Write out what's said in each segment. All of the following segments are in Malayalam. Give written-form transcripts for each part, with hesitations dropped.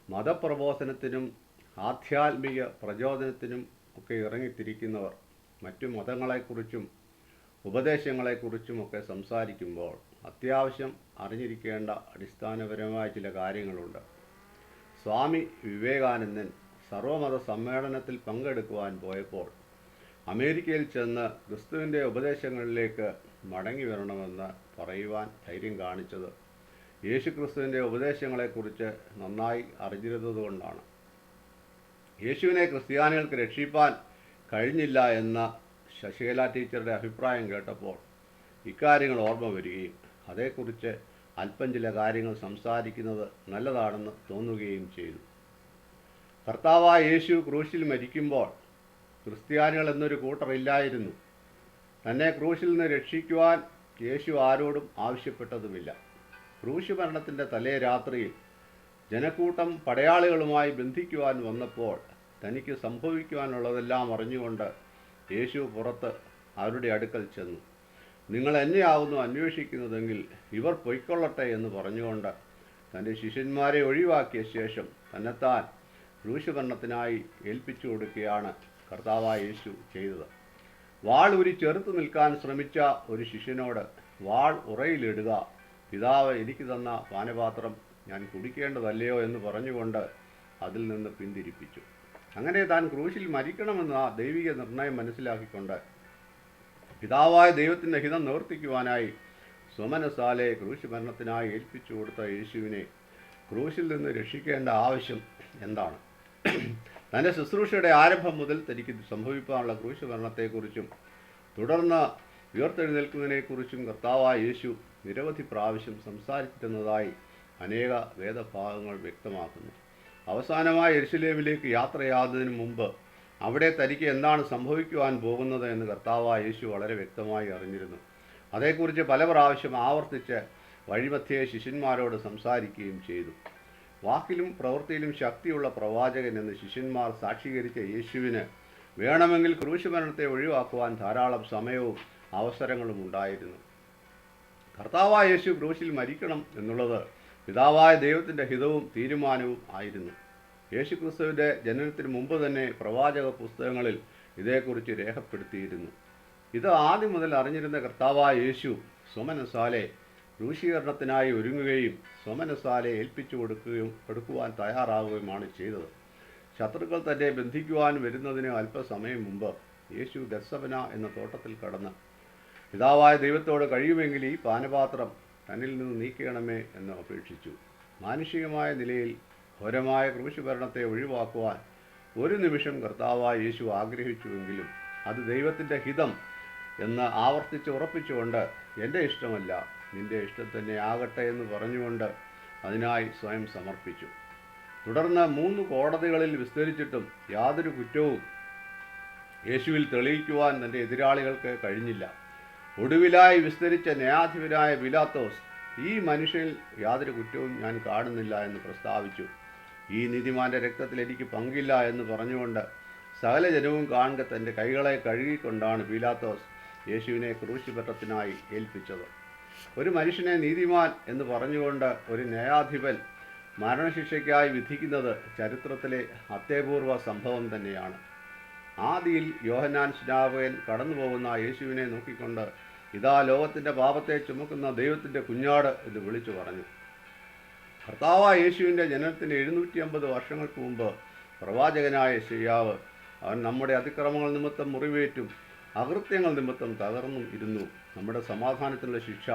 മതപ്രബോധനത്തിനും ആധ്യാത്മിക പ്രചോദനത്തിനും ഒക്കെ ഇറങ്ങിത്തിരിക്കുന്നവർ മറ്റു മതങ്ങളെക്കുറിച്ചും ഉപദേശങ്ങളെക്കുറിച്ചുമൊക്കെ സംസാരിക്കുമ്പോൾ അത്യാവശ്യം അറിഞ്ഞിരിക്കേണ്ട അടിസ്ഥാനപരമായ ചില കാര്യങ്ങളുണ്ട്. സ്വാമി വിവേകാനന്ദൻ സർവമത സമ്മേളനത്തിൽ പങ്കെടുക്കുവാൻ പോയപ്പോൾ അമേരിക്കയിൽ ചെന്ന് ക്രിസ്തുവിൻ്റെ ഉപദേശങ്ങളിലേക്ക് മടങ്ങി വരണമെന്ന് പറയുവാൻ ധൈര്യം കാണിച്ചത് യേശുക്രിസ്തുവിൻ്റെ ഉപദേശങ്ങളെക്കുറിച്ച് നന്നായി അറിഞ്ഞിരുന്നതുകൊണ്ടാണ്. യേശുവിനെ ക്രിസ്ത്യാനികൾക്ക് രക്ഷിപ്പാൻ കഴിഞ്ഞില്ല എന്ന ശശികല ടീച്ചറുടെ അഭിപ്രായം കേട്ടപ്പോൾ ഇക്കാര്യങ്ങൾ ഓർമ്മ വരികയും അതേക്കുറിച്ച് അല്പം ചില കാര്യങ്ങൾ സംസാരിക്കുന്നത് നല്ലതാണെന്ന് തോന്നുകയും ചെയ്തു. കർത്താവായ യേശു ക്രൂശിൽ മരിക്കുമ്പോൾ ക്രിസ്ത്യാനികൾ എന്നൊരു കൂട്ടറില്ലായിരുന്നു. തന്നെ ക്രൂശിൽ നിന്ന് രക്ഷിക്കുവാൻ യേശു ആരോടും ആവശ്യപ്പെട്ടതുമില്ല. ക്രൂശ് മരണത്തിൻ്റെ തലേ രാത്രിയിൽ ജനക്കൂട്ടം പടയാളികളുമായി ബന്ധിക്കുവാൻ വന്നപ്പോൾ തനിക്ക് സംഭവിക്കുവാനുള്ളതെല്ലാം അറിഞ്ഞുകൊണ്ട് യേശു പുറത്ത് അവരുടെ അടുക്കൽ ചെന്നു. നിങ്ങൾ എന്നെയാവുന്നു അന്വേഷിക്കുന്നതെങ്കിൽ ഇവർ പൊയ്ക്കൊള്ളട്ടെ എന്ന് പറഞ്ഞുകൊണ്ട് തൻ്റെ ശിഷ്യന്മാരെ ഒഴിവാക്കിയ ശേഷം തന്നെത്താൻ ക്രൂശുമരണത്തിനായി ഏൽപ്പിച്ചു കൊടുക്കുകയാണ് കർത്താവായ യേശു ചെയ്തത്. വാൾ ഊരി ചെറുത്തു നിൽക്കാൻ ശ്രമിച്ച ഒരു ശിഷ്യനോട് വാൾ ഉറയിലിടുക, പിതാവ് എനിക്ക് തന്ന പാനപാത്രം ഞാൻ കുടിക്കേണ്ടതല്ലയോ എന്ന് പറഞ്ഞുകൊണ്ട് അതിൽ നിന്ന് പിന്തിരിപ്പിച്ചു. അങ്ങനെ താൻ ക്രൂശിൽ മരിക്കണമെന്ന ദൈവിക നിർണയം മനസ്സിലാക്കിക്കൊണ്ട് പിതാവായ ദൈവത്തിൻ്റെ ഹിതം നിവർത്തിക്കുവാനായി സ്വമനസാലെ ക്രൂശ് മരണത്തിനായി ഏൽപ്പിച്ചു കൊടുത്ത യേശുവിനെ ക്രൂശിൽ നിന്ന് രക്ഷിക്കേണ്ട ആവശ്യം എന്താണ്? തൻ്റെ ശുശ്രൂഷയുടെ ആരംഭം മുതൽ തനിക്ക് സംഭവിക്കാനുള്ള ക്രൂശ് മരണത്തെക്കുറിച്ചും തുടർന്ന് ഉയർത്തെഴുന്നേൽക്കുന്നതിനെക്കുറിച്ചും കർത്താവായ യേശു നിരവധി പ്രാവശ്യം സംസാരിച്ചിരുന്നതായി അനേക വേദഭാഗങ്ങൾ വ്യക്തമാക്കുന്നു. അവസാനമായി യെരുശലേമിലേക്ക് യാത്രയാകുന്നതിന് മുമ്പ് അവിടെ തനിക്ക് എന്താണ് സംഭവിക്കുവാൻ പോകുന്നത് എന്ന് കർത്താവായ യേശു വളരെ വ്യക്തമായി അറിഞ്ഞിരുന്നു. അതേക്കുറിച്ച് പല പ്രാവശ്യം ആവർത്തിച്ച് വഴിമധ്യേ ശിഷ്യന്മാരോട് സംസാരിക്കുകയും ചെയ്തു. വാക്കിലും പ്രവൃത്തിയിലും ശക്തിയുള്ള പ്രവാചകൻ എന്ന് ശിഷ്യന്മാർ സാക്ഷീകരിച്ച യേശുവിന് വേണമെങ്കിൽ ക്രൂശ് മരണത്തെ ഒഴിവാക്കുവാൻ ധാരാളം സമയവും അവസരങ്ങളും ഉണ്ടായിരുന്നു. കർത്താവായ യേശു ക്രൂശിൽ മരിക്കണം എന്നുള്ളത് പിതാവായ ദൈവത്തിൻ്റെ ഹിതവും തീരുമാനവും ആയിരുന്നു. യേശുക്രിസ്തുവിൻ്റെ ജനനത്തിന് മുമ്പ് തന്നെ പ്രവാചക പുസ്തകങ്ങളിൽ ഇതേക്കുറിച്ച് രേഖപ്പെടുത്തിയിരുന്നു. ഇത് ആദ്യം മുതൽ അറിഞ്ഞിരുന്ന കർത്താവായ യേശു സ്വമനസാലെ ക്രൂശീകരണത്തിനായി ഒരുങ്ങുകയും സ്വമനസാലെ ഏൽപ്പിച്ചു കൊടുക്കുവാൻ തയ്യാറാവുകയുമാണ് ചെയ്തത്. ശത്രുക്കൾ തന്നെ ബന്ധിക്കുവാൻ വരുന്നതിന് അല്പസമയം മുമ്പ് യേശു ഗത്സമന എന്ന തോട്ടത്തിൽ കടന്ന് പിതാവായ ദൈവത്തോട് കഴിയുമെങ്കിൽ ഈ പാനപാത്രം തന്നിൽ നിന്ന് നീക്കണമേ എന്ന് അപേക്ഷിച്ചു. മാനുഷികമായ നിലയിൽ ഘോരമായ ക്രൂശ് മരണത്തെ ഒഴിവാക്കുവാൻ ഒരു നിമിഷം കർത്താവായ യേശു ആഗ്രഹിച്ചുവെങ്കിലും അത് ദൈവത്തിൻ്റെ ഹിതം എന്ന് ആവർത്തിച്ച് ഉറപ്പിച്ചുകൊണ്ട് എൻ്റെ ഇഷ്ടമല്ല നിൻ്റെ ഇഷ്ടം തന്നെ ആകട്ടെ എന്ന് പറഞ്ഞുകൊണ്ട് അതിനായി സ്വയം സമർപ്പിച്ചു. തുടർന്ന് 3 കോടതികളിൽ വിസ്തരിച്ചിട്ടും യാതൊരു കുറ്റവും യേശുവിൽ തെളിയിക്കുവാൻ തൻ്റെ എതിരാളികൾക്ക് കഴിഞ്ഞില്ല. ഒടുവിലായി വിസ്തരിച്ച ന്യായാധിപനായ പിലാത്തോസ് ഈ മനുഷ്യനിൽ യാതൊരു കുറ്റവും ഞാൻ കാണുന്നില്ല എന്ന് പ്രസ്താവിച്ചു. ഈ നീതിമാന്റെ രക്തത്തിൽ എനിക്ക് പങ്കില്ല എന്ന് പറഞ്ഞുകൊണ്ട് സകല ജനവും കാണുക തൻ്റെ കൈകളെ കഴുകിക്കൊണ്ടാണ് പീലാത്തോസ് യേശുവിനെ ക്രൂശ് മരണത്തിനായി ഏൽപ്പിച്ചത്. ഒരു മനുഷ്യനെ നീതിമാൻ എന്ന് പറഞ്ഞുകൊണ്ട് ഒരു ന്യായാധിപൻ മരണശിക്ഷയ്ക്കായി വിധിക്കുന്നത് ചരിത്രത്തിലെ അത്യപൂർവ സംഭവം തന്നെയാണ്. ആദിയിൽ യോഹന്നാൻ സ്നാപകൻ കടന്നു പോകുന്ന യേശുവിനെ നോക്കിക്കൊണ്ട് ഇതാ ലോകത്തിൻ്റെ പാപത്തെ ചുമക്കുന്ന ദൈവത്തിൻ്റെ കുഞ്ഞാട് എന്ന് വിളിച്ചു പറഞ്ഞു. കർത്താവായ യേശുവിൻ്റെ ജനനത്തിന് 750 വർഷങ്ങൾക്ക് മുമ്പ് പ്രവാചകനായ യെശയ്യാവ് അവൻ നമ്മുടെ അതിക്രമങ്ങൾ നിമിത്തം മുറിവേറ്റും അകൃത്യങ്ങൾ നിമിത്തം തകർന്നും ഇരുന്നു, നമ്മുടെ സമാധാനത്തിനുള്ള ശിക്ഷ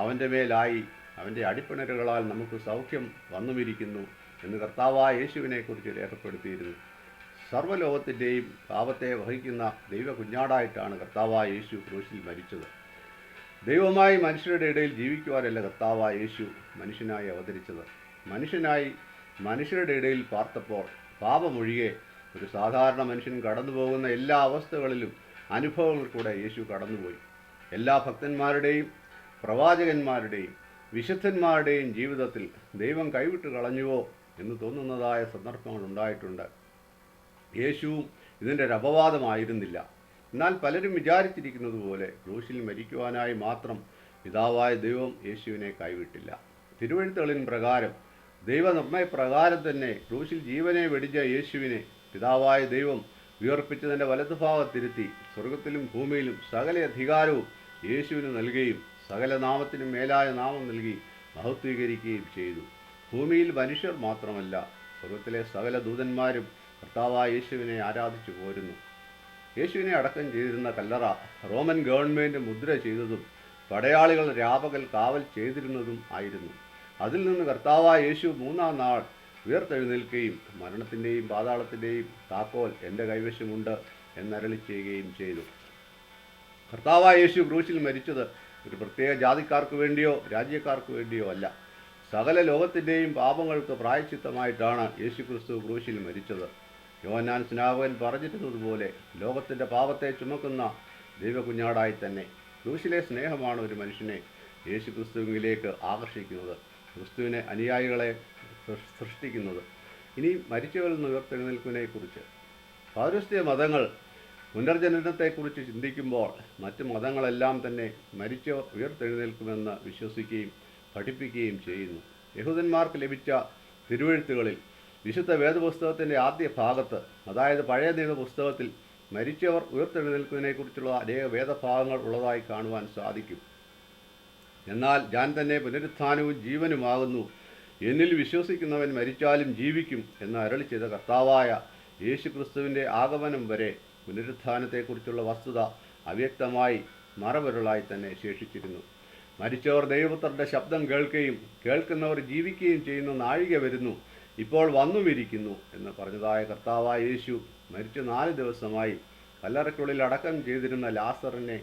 അവൻ്റെ മേലായി, അവൻ്റെ അടിപ്പിണരുകളാൽ നമുക്ക് സൗഖ്യം വന്നുമിരിക്കുന്നു എന്ന് കർത്താവായ യേശുവിനെക്കുറിച്ച് രേഖപ്പെടുത്തിയിരുന്നു. സർവ്വലോകത്തിൻ്റെയും പാപത്തെ വഹിക്കുന്ന ദൈവ കുഞ്ഞാടായിട്ടാണ് കർത്താവായ യേശു ക്രൂശിൽ മരിച്ചത്. ദൈവമായി മനുഷ്യരുടെ ഇടയിൽ ജീവിക്കുവാനല്ല കർത്താവായ യേശു മനുഷ്യനായി അവതരിച്ചത്. മനുഷ്യനായി മനുഷ്യരുടെ ഇടയിൽ പാർത്തപ്പോൾ പാപമൊഴികെ ഒരു സാധാരണ മനുഷ്യൻ കടന്നു പോകുന്ന എല്ലാ അവസ്ഥകളിലും അനുഭവങ്ങൾ കൂടെ യേശു കടന്നുപോയി. എല്ലാ ഭക്തന്മാരുടെയും പ്രവാചകന്മാരുടെയും വിശുദ്ധന്മാരുടെയും ജീവിതത്തിൽ ദൈവം കൈവിട്ട് കളഞ്ഞുവോ എന്ന് തോന്നുന്നതായ സന്ദർഭങ്ങൾ ഉണ്ടായിട്ടുണ്ട്. യേശുവും ഇതിൻ്റെ ഒരു അപവാദമായിരുന്നില്ല. എന്നാൽ പലരും വിചാരിച്ചിരിക്കുന്നത് പോലെ ക്രൂശിൽ മരിക്കുവാനായി മാത്രം പിതാവായ ദൈവം യേശുവിനെ കൈവിട്ടില്ല. തിരുവെഴുത്തുകളിൻ പ്രകാരം ദൈവനിർണയപ്രകാരം തന്നെ ക്രൂശിൽ ജീവനെ വെടിഞ്ഞ യേശുവിനെ പിതാവായ ദൈവം ഉയർപ്പിച്ചതിൻ്റെ വലതുഭാഗത്തിരുത്തി സ്വർഗത്തിലും ഭൂമിയിലും സകല അധികാരവും യേശുവിന് നൽകുകയും സകല നാമത്തിനും മേലായ നാമം നൽകി മഹത്വീകരിക്കുകയും ചെയ്തു. ഭൂമിയിൽ മനുഷ്യർ മാത്രമല്ല, സ്വർഗത്തിലെ സകല ദൂതന്മാരും കർത്താവായ യേശുവിനെ ആരാധിച്ചു പോരുന്നു. യേശുവിനെ അടക്കം ചെയ്തിരുന്ന കല്ലറ റോമൻ ഗവൺമെൻറ് മുദ്ര ചെയ്തതും പടയാളികൾ രാപകൽ കാവൽ ചെയ്തിരുന്നതും ആയിരുന്നു. അതിൽ നിന്ന് കർത്താവായ യേശു മൂന്നാം നാൾ ഉയർത്തെഴുന്നേൽക്കുകയും മരണത്തിൻ്റെയും പാതാളത്തിൻ്റെയും താക്കോൽ എൻ്റെ കൈവശമുണ്ട് എന്നരുളി ചെയ്യുകയും ചെയ്തു. കർത്താവായ യേശു ക്രൂശിൽ മരിച്ചത് ഒരു പ്രത്യേക ജാതിക്കാർക്ക് വേണ്ടിയോ രാജ്യക്കാർക്ക് വേണ്ടിയോ അല്ല. സകല ലോകത്തിൻ്റെയും പാപങ്ങൾക്ക് പ്രായശ്ചിത്തമായിട്ടാണ് യേശു ക്രിസ്തു ക്രൂശിൽ മരിച്ചത്. യോഹന്നാൻ സ്നാപകൻ പറഞ്ഞിരുന്നതുപോലെ ലോകത്തിൻ്റെ പാപത്തെ ചുമക്കുന്ന ദൈവകുഞ്ഞാടായി തന്നെ ക്രൂശിലെ സ്നേഹമാണ് ഒരു മനുഷ്യനെ യേശു ക്രിസ്തുവിലേക്ക് ആകർഷിക്കുന്നത്, ക്രിസ്തുവിനെ അനുയായികളെ സൃഷ്ടിക്കുന്നത്. ഇനി മരിച്ചവരിൽ നിന്ന് ഉയർത്തെഴുന്നേൽക്കുന്നതിനെക്കുറിച്ച് പൗരസ്ത്യ മതങ്ങൾ പുനർജനനത്തെക്കുറിച്ച് ചിന്തിക്കുമ്പോൾ മറ്റ് മതങ്ങളെല്ലാം തന്നെ മരിച്ചവർ ഉയർത്തെഴുന്നേൽക്കുമെന്ന് വിശ്വസിക്കുകയും പഠിപ്പിക്കുകയും ചെയ്യുന്നു. യഹൂദന്മാർക്ക് ലഭിച്ച തിരുവെഴുത്തുകളിൽ വിശുദ്ധ വേദപുസ്തകത്തിൻ്റെ ആദ്യ ഭാഗത്ത്, അതായത് പഴയ നിയമ പുസ്തകത്തിൽ മരിച്ചവർ ഉയർത്തെഴുന്നേൽക്കുന്നതിനെക്കുറിച്ചുള്ള അനേക വേദഭാഗങ്ങൾ ഉള്ളതായി കാണുവാൻ സാധിക്കും. എന്നാൽ ഞാൻ തന്നെ പുനരുത്ഥാനവും ജീവനുമാകുന്നു, എന്നിൽ വിശ്വസിക്കുന്നവൻ മരിച്ചാലും ജീവിക്കും എന്ന് അരുളി ചെയ്ത കർത്താവായ യേശു ക്രിസ്തുവിൻ്റെ ആഗമനം വരെ പുനരുത്ഥാനത്തെക്കുറിച്ചുള്ള വസ്തുത അവ്യക്തമായി മറപൊരുളായി തന്നെ ശേഷിച്ചിരുന്നു. മരിച്ചവർ ദൈവപുത്രൻ്റെ ശബ്ദം കേൾക്കുകയും കേൾക്കുന്നവർ ജീവിക്കുകയും ചെയ്യുന്ന നാഴിക വരുന്നു, ഇപ്പോൾ വന്നുമിരിക്കുന്നു എന്ന് പറഞ്ഞതായ കർത്താവായ യേശു മരിച്ച 4 ദിവസമായി കല്ലറയ്ക്കുള്ളിൽ അടക്കം ചെയ്തിരുന്ന ലാസറിനെ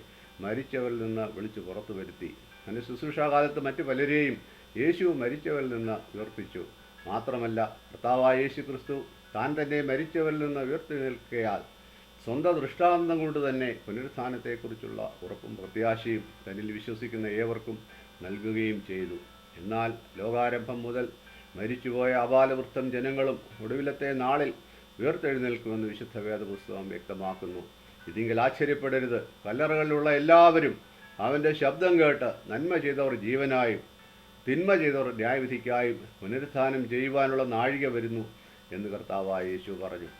മരിച്ചവരിൽ നിന്ന് വിളിച്ചു പുറത്തു വരുത്തി. തൻ്റെ ശുശ്രൂഷാകാലത്ത് മറ്റു പലരെയും യേശു മരിച്ചവരിൽ നിന്ന് ഉയർപ്പിച്ചു. മാത്രമല്ല, കർത്താവായ യേശു ക്രിസ്തു താൻ തന്നെ മരിച്ചവരിൽ നിന്ന് ഉയർത്തെഴുന്നേൽക്കയാൽ സ്വന്തം ദൃഷ്ടാന്തം കൊണ്ട് തന്നെ പുനരുത്ഥാനത്തെക്കുറിച്ചുള്ള ഉറപ്പും പ്രത്യാശയും തന്നിൽ വിശ്വസിക്കുന്ന ഏവർക്കും നൽകുകയും ചെയ്തു. എന്നാൽ ലോകാരംഭം മുതൽ മരിച്ചുപോയ അപാലവൃദ്ധം ജനങ്ങളും ഒടുവിലത്തെ നാളിൽ ഉയർത്തെഴുന്നേൽക്കുമെന്ന് വിശുദ്ധ വേദപുസ്തകം വ്യക്തമാക്കുന്നു. ഇതിങ്കിൽ ആശ്ചര്യപ്പെടരുത്. കല്ലറകളിലുള്ള എല്ലാവരും അവൻ്റെ ശബ്ദം കേട്ട് നന്മ ചെയ്തവർ ജീവനായും തിന്മ ചെയ്തവർ ന്യായവിധിക്കായും പുനരുത്ഥാനം ചെയ്യുവാനുള്ള നാഴിക വരുന്നു എന്ന് കർത്താവായ യേശു പറഞ്ഞു.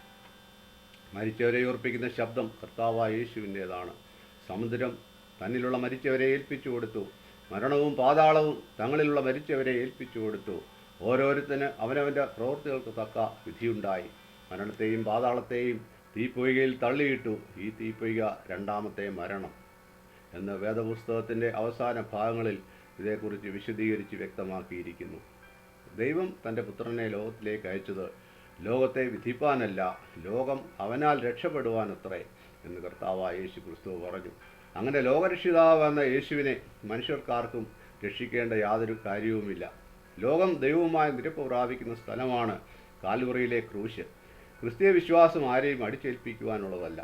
മരിച്ചവരെ ഉയർപ്പിക്കുന്ന ശബ്ദം കർത്താവായ യേശുവിൻ്റേതാണ്. സമുദ്രം തന്നിലുള്ള മരിച്ചവരെ ഏൽപ്പിച്ചു കൊടുത്തു. മരണവും പാതാളവും തങ്ങളിലുള്ള മരിച്ചവരെ ഏൽപ്പിച്ചു കൊടുത്തു. ഓരോരുത്തന് അവനവൻ്റെ പ്രവൃത്തികൾക്ക് തക്ക വിധിയുണ്ടായി. മരണത്തെയും പാതാളത്തെയും തീപ്പൊയ്കയിൽ തള്ളിയിട്ടു. ഈ തീപ്പൊയ്ക രണ്ടാമത്തെ മരണം എന്ന് വേദപുസ്തകത്തിൻ്റെ അവസാന ഭാഗങ്ങളിൽ ഇതേക്കുറിച്ച് വിശദീകരിച്ച് വ്യക്തമാക്കിയിരിക്കുന്നു. ദൈവം തൻ്റെ പുത്രനെ ലോകത്തിലേക്ക് അയച്ചത് ലോകത്തെ വിധിപ്പാനല്ല, ലോകം അവനാൽ രക്ഷപ്പെടുവാനത്രേ എന്ന് കർത്താവായ യേശു ക്രിസ്തു പറഞ്ഞു. അങ്ങനെ ലോകരക്ഷിതാവ് എന്ന യേശുവിനെ മനുഷ്യർക്കാർക്കും രക്ഷിക്കേണ്ട യാതൊരു കാര്യവുമില്ല. ലോകം ദൈവവുമായി നിരപ്പ് പ്രാപിക്കുന്ന സ്ഥലമാണ് കാൽവറിയിലെ ക്രൂശ്. ക്രിസ്തീയ വിശ്വാസം ആരെയും അടിച്ചേൽപ്പിക്കുവാനുള്ളതല്ല.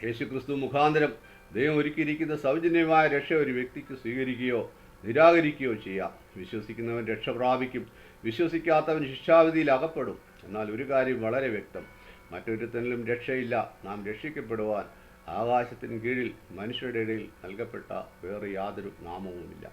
യേശു ക്രിസ്തു മുഖാന്തരം ദൈവം ഒരുക്കിയിരിക്കുന്ന സൗജന്യമായ രക്ഷ ഒരു വ്യക്തിക്ക് സ്വീകരിക്കുകയോ നിരാകരിക്കുകയോ ചെയ്യാം. വിശ്വസിക്കുന്നവൻ രക്ഷ പ്രാപിക്കും, വിശ്വസിക്കാത്തവൻ ശിക്ഷാവിധിയിൽ അകപ്പെടും. എന്നാൽ ഒരു കാര്യം വളരെ വ്യക്തം, മറ്റൊരുത്തനിലും രക്ഷയില്ല. നാം രക്ഷിക്കപ്പെടുവാൻ ആകാശത്തിന് കീഴിൽ മനുഷ്യരുടെ ഇടയിൽ നൽകപ്പെട്ട വേറെ യാതൊരു നാമവുമില്ല.